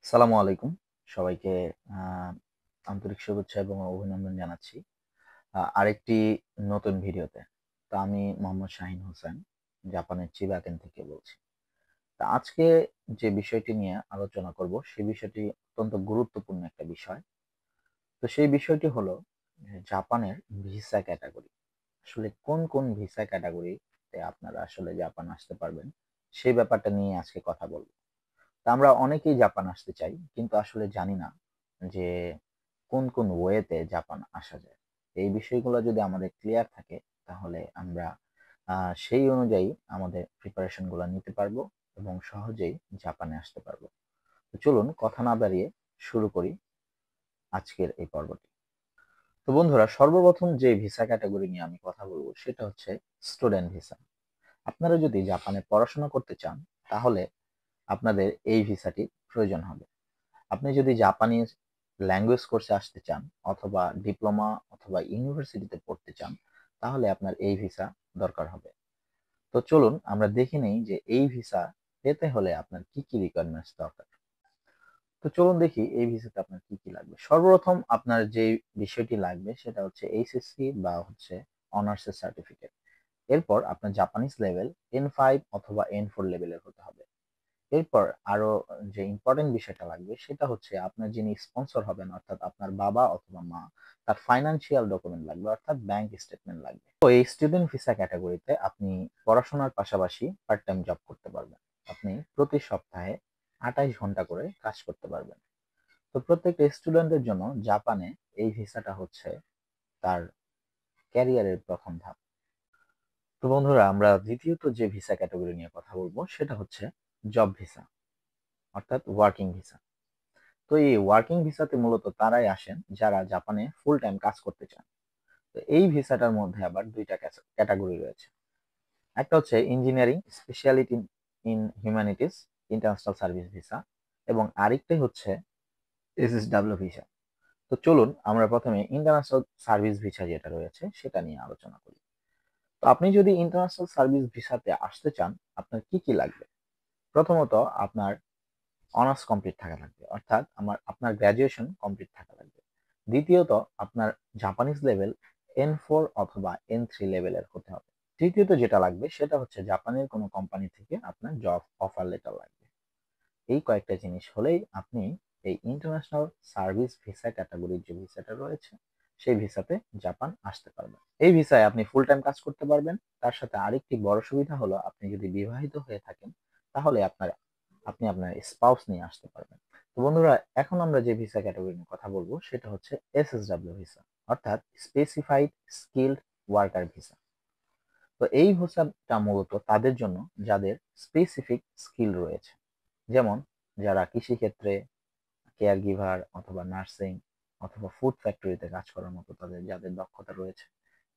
আসসালামু আলাইকুম। সবাইকে আ আন্তরিক শুভেচ্ছা এবং অভিনন্দন জানাচ্ছি। আরেকটি নতুন ভিডিওতে। তো আমি মোহাম্মদ শাহীন হোসেন, জাপানের চিবাকেন থেকে বলছি। তো আজকে যে বিষয়টি নিয়ে আলোচনা করব, সে বিষয়টি অত্যন্ত গুরুত্বপূর্ণ একটা বিষয়। তো সেই বিষয়টি হলো যে জাপানের ভিসা ক্যাটেগরি। আসলে কোন, কোন ভিসা ক্যাটেগরিতে আপনারা আসলে জাপান আসতে পারবেন, সেই ব্যাপারটা নিয়ে আজকে কথা বলব। তা আমরা অনেকেই জাপান আসতে চাই, কিন্তু আসলে জানি না যে কোন কোন ওয়েতে জাপান আসা যায়। এই বিষয়গুলো যদি আমাদের ক্লিয়ার থাকে, তাহলে আমরা সেই অনুযায়ী আমাদের প্রিপারেশন গুলো নিতে পারবো এবং সহজেই জাপানে আসতে পারবো। তো চলুন কথা না বাড়িয়ে শুরু করি আজকের এই পর্বটি। তো বন্ধুরা, সর্বপ্রথম যে ভিসা ক্যাটাগরি নিয়ে আমি কথা বলবো সেটা হচ্ছে স্টুডেন্ট ভিসা। আপনারা যদি জাপানে পড়াশোনা করতে চান, তাহলে আপনাদের এই ভিসাটি প্রয়োজন হবে। আপনি যদি জাপানিজ ল্যাঙ্গুয়েজ কোর্সে আসতে চান, অথবা ডিপ্লোমা অথবা ইউনিভার্সিটিতে পড়তে চান, তাহলে আপনার এই ভিসা দরকার হবে। তো চলুন আমরা দেখে নেই যে এই ভিসা পেতে হলে আপনার কি কি রিকোয়ারমেন্টস দরকার। তো চলুন দেখি এই ভিসাতে আপনার কি কি লাগবে। সর্বপ্রথম আপনার যে বিষয়টি লাগবে সেটা হচ্ছে এইচএসসি বা হচ্ছে অনার্সের সার্টিফিকেট। এরপর আপনার জাপানিজ লেভেল N5 অথবা N4 লেভেলের হতে হবে। এরপর আরো যে ইম্পর্টেন্ট বিষয়টা লাগবে সেটা হচ্ছে আপনার যিনি স্পন্সর হবেন, অর্থাৎ আপনার বাবা অথবা মা, তার ফাইনান্সিয়াল ডকুমেন্ট লাগবে, অর্থাৎ ব্যাংক স্টেটমেন্ট লাগবে। তো এই স্টুডেন্ট ভিসা ক্যাটাগরিতে আপনি পড়াশোনার পাশাপাশি পার্ট টাইম জব করতে পারবেন। আপনি প্রতি সপ্তাহে 28 ঘন্টা করে কাজ করতে পারবেন। তো প্রত্যেকটা স্টুডেন্টের জন্য জাপানে এই ভিসাটা হচ্ছে তার ক্যারিয়ারের প্রথম ধাপ। তো বন্ধুরা, আমরা দ্বিতীয়ত যে ভিসা ক্যাটাগরি নিয়ে কথা বলবো সেটা হচ্ছে জব ভিসা, অর্থাৎ ওয়ার্কিং ভিসা। তো এই ওয়ার্কিং ভিসাতে মূলত তারাই আসেন যারা জাপানে ফুল টাইম কাজ করতে চান। তো এই ভিসাটার মধ্যে আবার দুইটা ক্যাটাগরি রয়েছে। একটা হচ্ছে engineering speciality in humanities international service visa, এবং আরেকটাই হচ্ছে এসএসডব্লিউ ভিসা। তো চলুন আমরা প্রথমে ইন্টারন্যাশনাল সার্ভিস ভিসা যেটা রয়েছে সেটা নিয়ে আলোচনা করি। তো আপনি যদি ইন্টারন্যাশনাল সার্ভিস ভিসাতে আসতে চান, আপনার কি কি লাগবে? প্রথমত আপনার অনার্স কমপ্লিট থাকা লাগবে, অর্থাৎ আপনার গ্র্যাজুয়েশন কমপ্লিট থাকা লাগবে। দ্বিতীয়ত আপনার জাপানিজ লেভেল N4 অথবা N3 লেভেলের হতে হবে। তৃতীয়ত যেটা লাগবে সেটা হচ্ছে জাপানের কোনো কোম্পানি থেকে আপনার জব অফার লেটার লাগবে। এই কয়েকটা জিনিস হলেই আপনি এই ইন্টারন্যাশনাল সার্ভিস ভিসা ক্যাটাগরির যে ভিসাটা রয়েছে সেই ভিসাতে জাপান আসতে পারবেন। এই ভিসায় আপনি ফুল টাইম কাজ করতে পারবেন। তার সাথে আরেকটি বড় সুবিধা হলো, আপনি যদি বিবাহিত হয়ে থাকেন, তাহলে আপনি আপনার স্পাউস নিয়ে আসতে পারবেন। তো বন্ধুরা, এখন আমরা যে ভিসা ক্যাটাগরি নিয়ে কথা বলবো সেটা হচ্ছে এসএসডব্লিউ ভিসা, অর্থাৎ স্পেসিফাইড স্কিলড ওয়ার্কার ভিসা। তো এই ভিসাটা মূলত তাদের জন্য যাদের স্পেসিফিক স্কিল রয়েছে, যেমন যারা কৃষিক্ষেত্রে, কেয়ার গিভার অথবা নার্সিং অথবা ফুড ফ্যাক্টরিতে কাজ করার মতো তাদের যাদের দক্ষতা রয়েছে,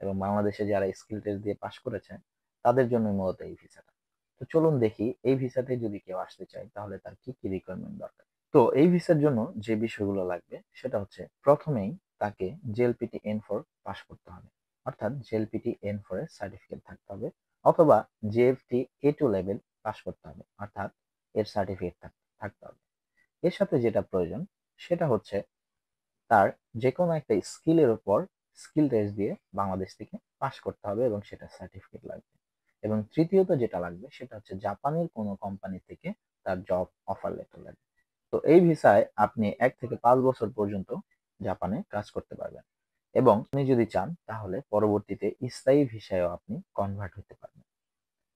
এবং বাংলাদেশে যারা স্কিল টেস্ট দিয়ে পাশ করেছে, তাদের জন্য মূলত এই ভিসাটা। তো চলুন দেখি এই ভিসাতে যদি কেউ আসতে চায় তাহলে তার কি কি রিকোয়ারমেন্ট দরকার। তো এই ভিসার জন্য যে বিষয়গুলো লাগবে সেটা হচ্ছে, প্রথমেই তাকে JLPT-N4 পাস করতে হবে, অর্থাৎ JLPT-N4 এর সার্টিফিকেট থাকতে হবে, অথবা JFT-A2 লেভেল পাস করতে হবে, অর্থাৎ এর সার্টিফিকেট থাকতে হবে। এর সাথে যেটা প্রয়োজন সেটা হচ্ছে তার যেকোনো একটা স্কিলের উপর স্কিল টেস্ট দিয়ে বাংলাদেশ থেকে পাস করতে হবে এবং সেটা সার্টিফিকেট লাগবে। এবং তৃতীয়ত যেটা লাগবে সেটা হচ্ছে জাপানের কোনো কোম্পানি থেকে তার জব অফার লেটার লাগবে। তো এই ভিসায় আপনি 1 থেকে 5 বছর পর্যন্ত জাপানে কাজ করতে পারবেন, এবং আপনি যদি চান তাহলে পরবর্তীতে স্থায়ী ভিসায়ও আপনি কনভার্ট হতে পারবেন।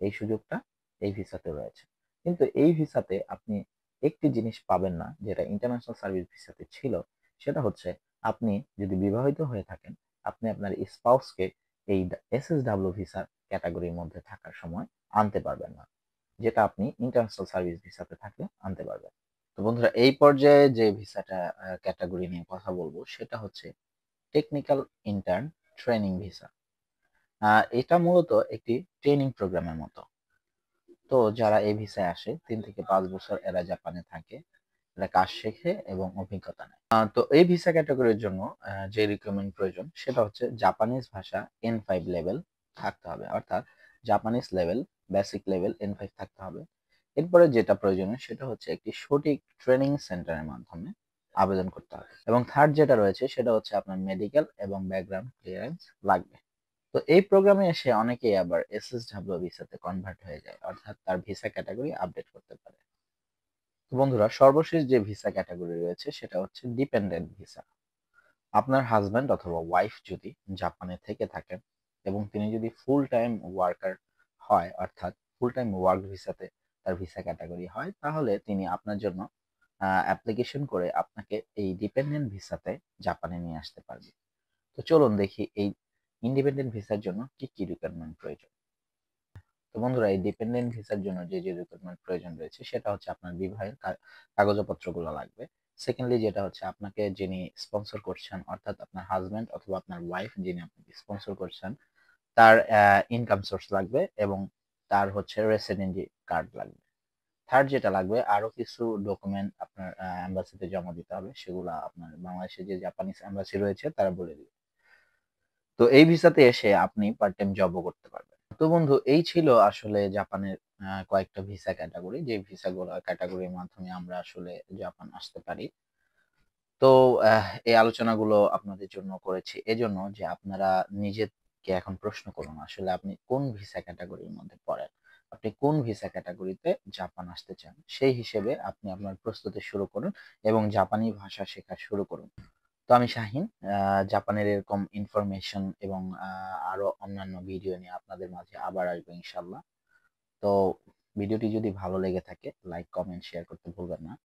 এই সুযোগটা এই ভিসাতে রয়েছে। কিন্তু এই ভিসাতে আপনি একটি জিনিস পাবেন না যেটা ইন্টারন্যাশনাল সার্ভিস ভিসাতে ছিল, সেটা হচ্ছে আপনি যদি বিবাহিত হয়ে থাকেন, আপনি আপনার স্পাউসকে এই এসএসডব্লিউ ভিসার ক্যাটাগরির মধ্যে থাকার সময় আনতে পারবেন না, যেটা আপনি ইন্টারন্যাশনাল সার্ভিস ভিসাতে থাকলে আনতে পারবেন। তো বন্ধুরা, এই পর্যায়ে যে ভিসাটা ক্যাটাগরি নিয়ে কথা বলবো সেটা হচ্ছে টেকনিক্যাল ইন্টার্ন ট্রেনিং ভিসা। এটা মূলত একটি ট্রেনিং প্রোগ্রামের মতো। তো যারা এই ভিসায় আসে 3 থেকে 5 বছর এরা জাপানে থাকে, এরা কাজ শেখে এবং অভিজ্ঞতা নেয়। তো এই ভিসা ক্যাটাগরির জন্য যে রিকোয়ারমেন্ট প্রয়োজন সেটা হচ্ছে জাপানিজ ভাষা N5 লেভেল থাকতে হবে, অর্থাৎ Japanese level basic level N5 থাকতে হবে। এরপরে যেটা প্রয়োজনীয় সেটা হচ্ছে একটি সঠিক ট্রেনিং সেন্টারের মাধ্যমে আবেদন করতে হবে। এবং থার্ড যেটা রয়েছে সেটা হচ্ছে আপনার মেডিকেল এবং ব্যাকগ্রাউন্ড ক্লিয়ারেন্স লাগবে। তো এই প্রোগ্রামে এসে অনেকেই আবার এসএসডব্লিউ ভিসাতে কনভার্ট হয়ে যায়, অর্থাৎ তার ভিসা ক্যাটাগরি আপডেট করতে পারে। তো বন্ধুরা, সর্বশেষ যে ভিসা ক্যাটাগরি রয়েছে সেটা হচ্ছে ডিপেন্ডেন্ট ভিসা। আপনার হাজব্যান্ড অথবা ওয়াইফ যদি জাপানে থেকে থাকেন এবং তিনি যদি ফুল টাইম ওয়ার্কার হয়, অর্থাৎ ফুল টাইম ওয়ার্ক ভিসাতে তার ভিসা ক্যাটাগরি হয়, তাহলে তিনি আপনার জন্য অ্যাপ্লিকেশন করে আপনাকে এই ডিপেন্ডেন্ট ভিসাতে জাপানে নিয়ে আসতে পারবে। তো চলুন দেখি এই ইন্ডিপেন্ডেন্ট ভিসার জন্য কি কি রিকোয়ারমেন্ট প্রয়োজন। তো বন্ধুরা, এই ডিপেন্ডেন্ট ভিসার জন্য যে যে রিক্রুটমেন্ট প্রয়োজন রয়েছে সেটা হচ্ছে আপনার বিবাহের কাগজপত্রগুলো লাগবে। সেকেন্ডলি যেটা হচ্ছে আপনাকে যিনি স্পন্সর করছেন, অর্থাৎ আপনার হাজবেন্ড অথবা আপনার ওয়াইফ যিনি আপনাকে স্পন্সর করছেন, তার ইনকাম সোর্স লাগবে এবং তার হচ্ছে রেসিডেন্সি কার্ড লাগবে। থার্ড যেটা লাগবে, আরো কিছু ডকুমেন্ট আপনার এম্বাসিতে জমা দিতে হবে, সেগুলো আপনার বাংলাদেশে যে জাপানিজ এম্বাসি রয়েছে তারা বলে দিবে। তো এই ভিসাতে এসে আপনি পার্ট টাইম জবও করতে পারবেন। তো বন্ধু, এই ছিল আসলে জাপানের কয়েকটা ভিসা ক্যাটাগরি, যে ভিসাগুলো ক্যাটাগরির মাধ্যমে আমরা আসলে জাপান আসতে পারি। তো এই আলোচনাগুলো আপনাদের জন্য করেছি এজন্য যে আপনারা নিজেকে এখন প্রশ্ন করুন আসলে আপনি কোন ভিসা ক্যাটাগরির মধ্যে পড়েন। আপনি কোন ভিসা ক্যাটাগরিতে জাপান আসতে চান, সেই হিসেবে আপনি আপনার প্রস্তুতি শুরু করুন এবং জাপানি ভাষা শেখা শুরু করুন। তো আমি শাহিন, জাপানের এরকম ইনফরমেশন এবং আরো অন্যান্য ভিডিও নিয়ে আপনাদের মাঝে আবার আসবো ইনশাল্লাহ। তো ভিডিওটি যদি ভালো লেগে থাকে, লাইক কমেন্ট শেয়ার করতে ভুলবেন না।